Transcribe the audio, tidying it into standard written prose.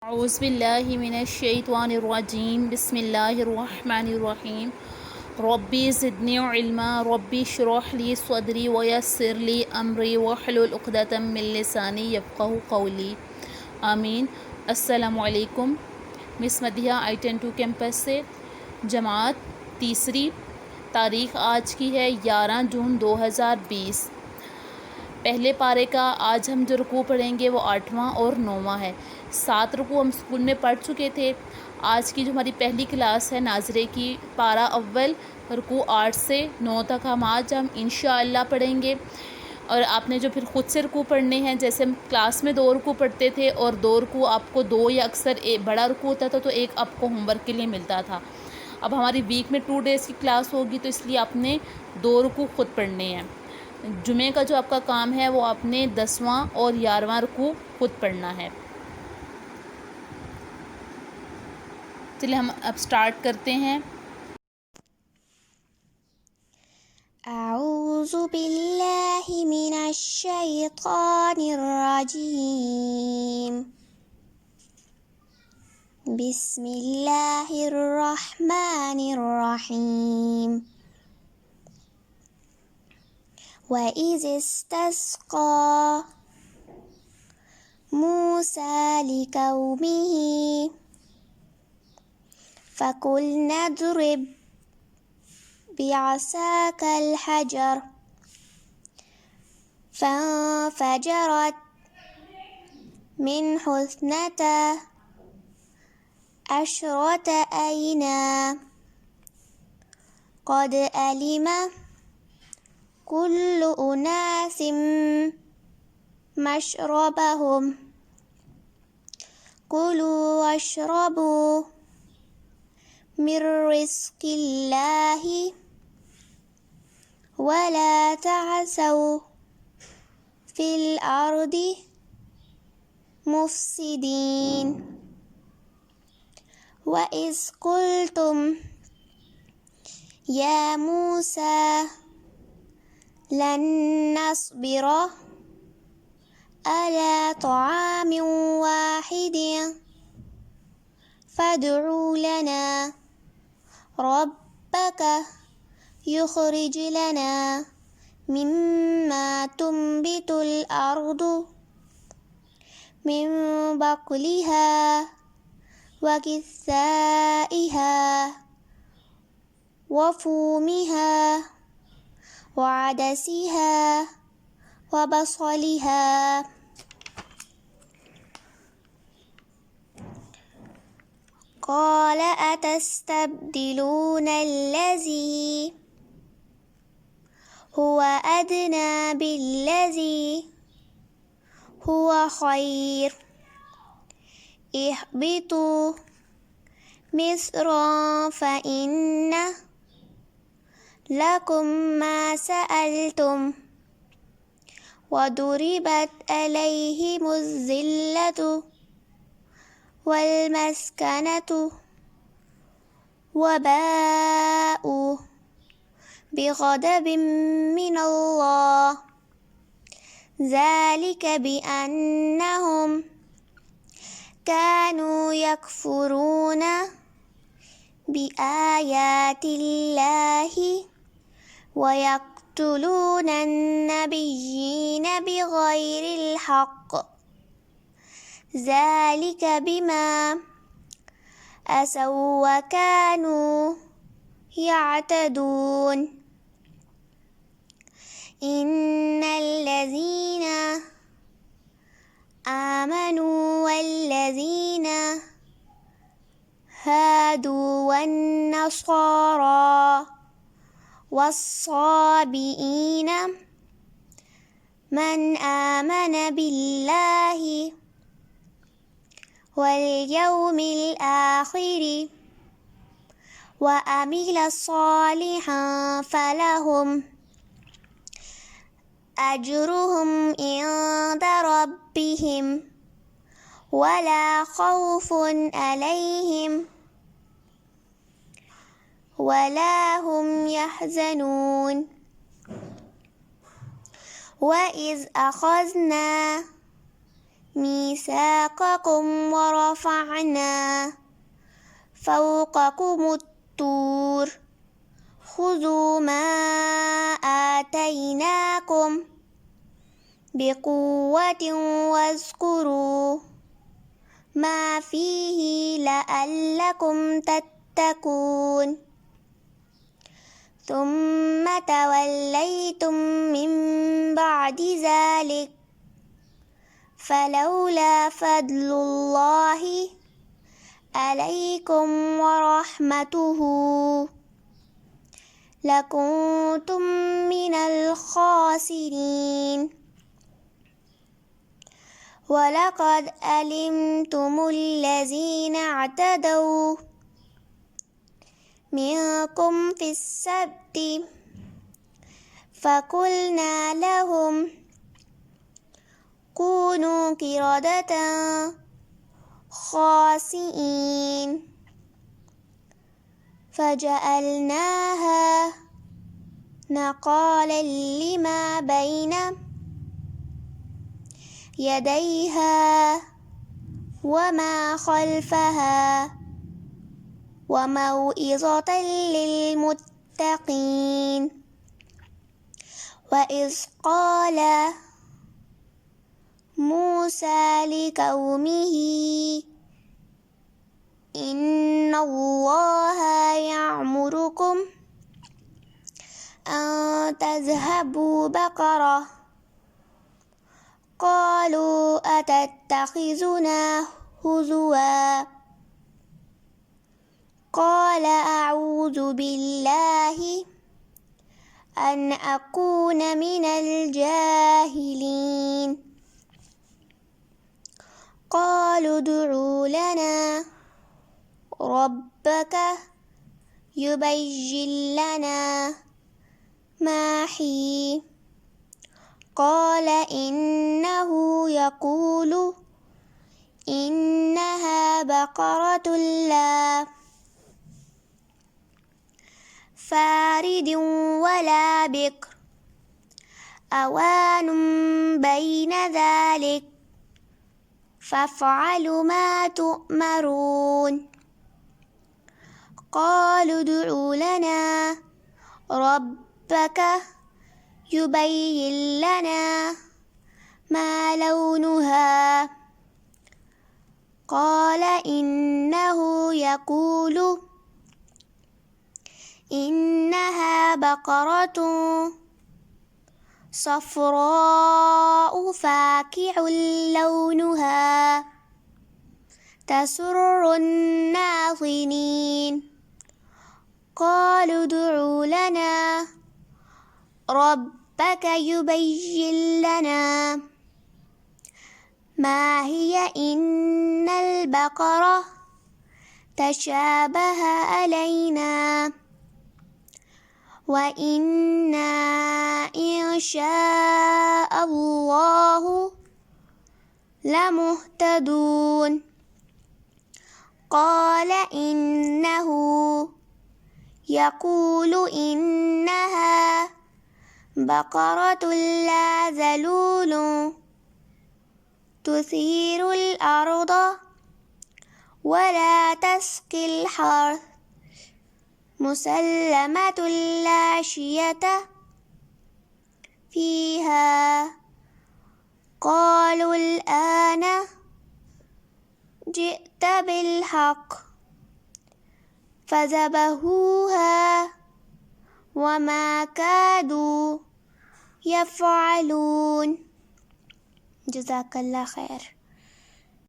औज़ुबिल्लाहि मिनश्शैतानिर्रजीम बिस्मिल्लाहिर्रहमानिर्रहीम रब्बी ज़िदनी इल्मा रब्बी इश्रह ली सदरी वयस्सिर ली अमरी वहलुल उक़दतम मिन लिसानी यफ़क़हू क़ौली आमीन। अस्सलामु अलैकुम। मिस मदिहा I-10-2 कैंपस से जमात तीसरी। तारीख़ आज की है 11 जून 2020। पहले पारे का आज हम जो रुकू पढ़ेंगे वो 8वां और 9वां है। 7 रुकू हम स्कूल में पढ़ चुके थे। आज की जो हमारी पहली क्लास है नाज़रे की, पारा अव्वल रुकू 8 से 9 तक हम इंशाअल्लाह पढ़ेंगे। और आपने जो फिर ख़ुद से रुकू पढ़ने हैं, जैसे हम क्लास में 2 रुकू पढ़ते थे और 2 रुकू आपको 2 या अक्सर एक बड़ा रुकू होता था तो एक आपको होमवर्क के लिए मिलता था। अब हमारी वीक में 2 डेज़ की क्लास होगी तो इसलिए आपने 2 रुकू ख़ुद पढ़ने हैं। जुमे का जो आपका काम है वो आपने 10वां और 11वां रुकू खुद पढ़ना है। चलिए हम अब स्टार्ट करते हैं। अऊज़ु बिल्लाहि मिनश शैतानिर रजीम। बिस्मिल्लाहिर रहमानिर रहीम। वइज़ इस्तस्क़ा मूसा लिक़ौमिही फ़क़ुलना इज़रिब बिअसाकल हजर फ़ंफ़जरत मिन्हु इस्नता अशरता ऐना क़द अलिम कुल्लु उनासिम मशरबहुम कुलू वशरबू मिर रिज़्क़िल्लाहि वला तअसौ फिल अर्दि मुफ़्सिदीन। वइज़ क़ुल्तुम या मूसा लन नस्बिरा अला तआमिन वाहिदिन फ़दअ लना रब्बक युख़रिज लना मिम्मा तुंबितुल अर्दु मिन बक़लिहा व किस्साइहा व फ़ूमिहा व अदसिहा व बसलिहा। क़ाल अतस्तब्दिलूना अल्लज़ी हुव अदना बिल्लज़ी हुव ख़ैर इहबितू मिस्रन फ़इन्न लकुम मा सअल्तुम वदुरिबत अलैहिमुज़ ज़िल्लतु वल्मस्कनतु वबाऊ बिग़ज़बिन मिनल्लाह ज़ालिक बिअन्नहुम कानू यकफ़ुरून बिआयातिल्लाहि वयक़्तुलून अन्नबिय्यीन बिग़ैरिल हक़्क़ ज़ालिक बिमा असौ वकानू यअतदून। इन्नल्लज़ीन आमनू वल्लज़ीन हादू वन्नसारा वस्साबिईन मन आमन बिल्लाहि वल्यौमिल आखिरि व अमिल सालिहान फलहुम अज्रुहुम इंद रब्बिहिम वला खौफुन अलैहिम वला हुम यहज़नून। वइज़ अख़ज़ना ميثاقكم ورفعنا فوقكم الطور خذوا ما آتيناكم بقوة واذكروا ما فيه لعلكم تتقون ثم توليتم من بعد ذلك فلولا فضل الله عليكم ورحمته لكنتم من الخاسرين ولقد علمتم الذين اعتدوا منكم في السبت فقلنا لهم كونوا قردة خاسئين فجعلناها نقالا لما بين يديها وما خلفها وموعظة للمتقين وإذ قال موسى لقومه إن الله يأمركم أن تذهبوا بقرة قالوا أتتخذنا هزوا قال أعوذ بالله أن أكون من الجاهلين قالوا ادع لنا ربك يبين لنا ما هي قال إنه يقول إنها بقرة لا فارد ولا بكر أوان بين ذلك فافعلوا ما تؤمرون قالوا ادع لنا ربك يبين لنا ما لونها قال إنه يقول إنها بقرة صفراء فاقع لونها تسر الناظرين قالوا ادع لنا ربك يبين لنا ما هي إن البقرة تشابه علينا وإنا إن شاء الله لمهتدون قال إنه يقول إنها بقرة لا ذلول تثير الأرض ولا تسقي الحرث مسلمة لا شية فيها قالوا الآن جئت بالحق فذبحوها وما كادوا يفعلون. جزاك الله خير.